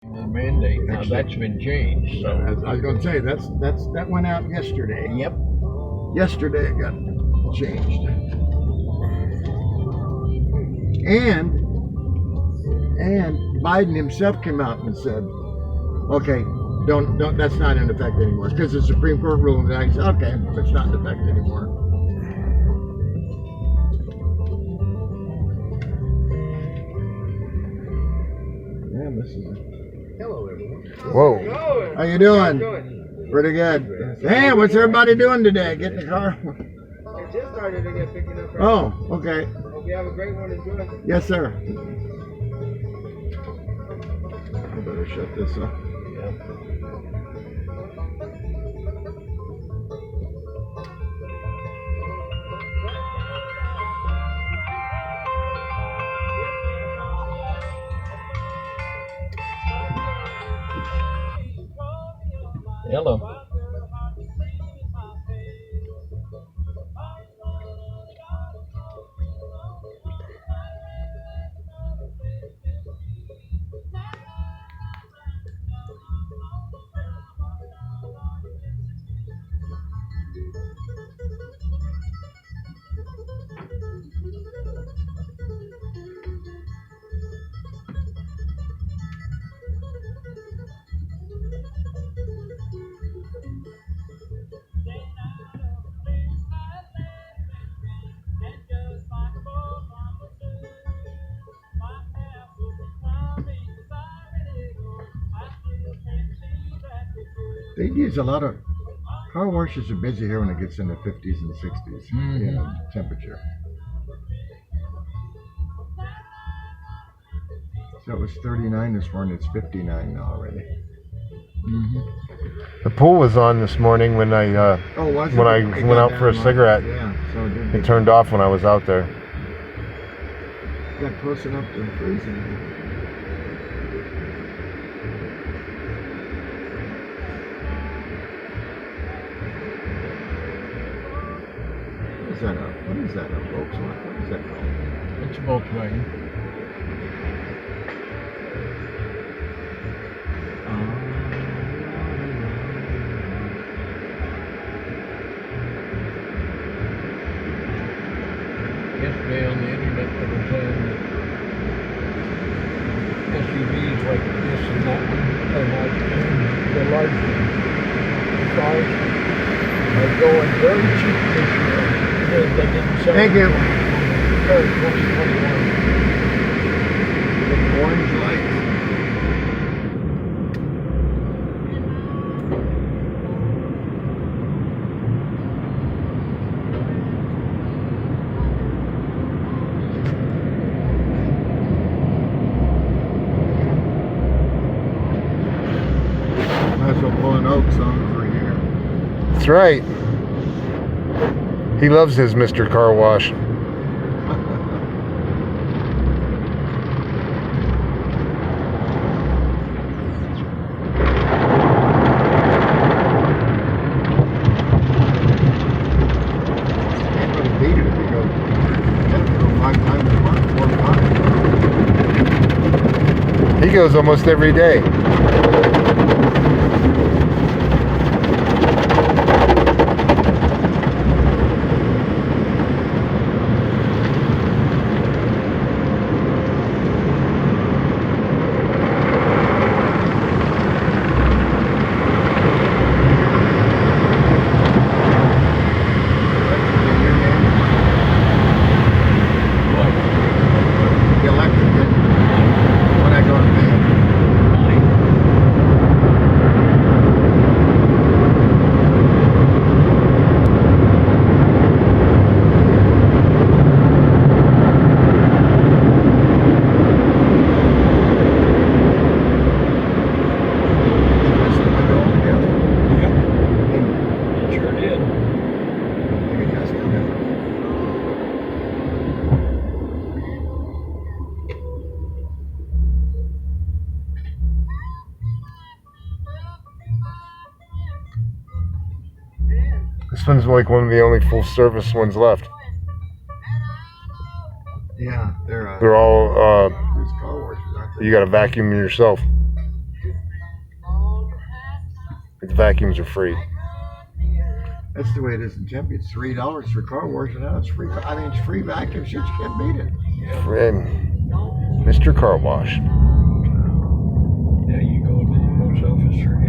The mandate now that's been changed. So I was going to say that went out yesterday. yep. Yesterday it got changed. And Biden himself came out and said, "Okay, don't. That's not in effect anymore." Because the Supreme Court ruled that. He said, "Okay, it's not in effect anymore." Yeah, this is. Hello, everyone. Whoa. How you doing? Pretty good. Hey, what's everybody doing today? Get in the car? I just started to get picking up. Oh, okay. Hope you have a great one. Enjoy. Yes, sir. I better shut this up. Hello. They use a lot of car washes are busy here when it gets in the 50s and 60s, you know, temperature. So it was 39 this morning. It's 59 now already. The pool was on this morning when I Was it? when I It went got out for a down cigarette. Yeah, so it did. It turned off when I was out there. Got close enough to freezing. What is that? A Volkswagen? What is that called? It's a Volkswagen. Yesterday on the internet they were saying that SUVs like this and that one are not the large cars are going very cheap this year. They didn't sell Thank you. until 2021. Big orange lights. Might as well pull an Oaks on over here. That's right. He loves his Mr. Car Wash. Can't really beat it if you go 5 times a month, 4 or 5. He goes almost every day. The electric when I go to bed. It sure did. This one's like one of the only full service ones left. Yeah, they're They're all there's car washes, aren't they? you got to vacuum yourself. The vacuums are free. That's the way it is in Tempe. It's $3 for car wash, and now it's free. I mean, it's free vacuum. Shit, you can't beat it. And Mr. Car Wash. Yeah, you go to the post office or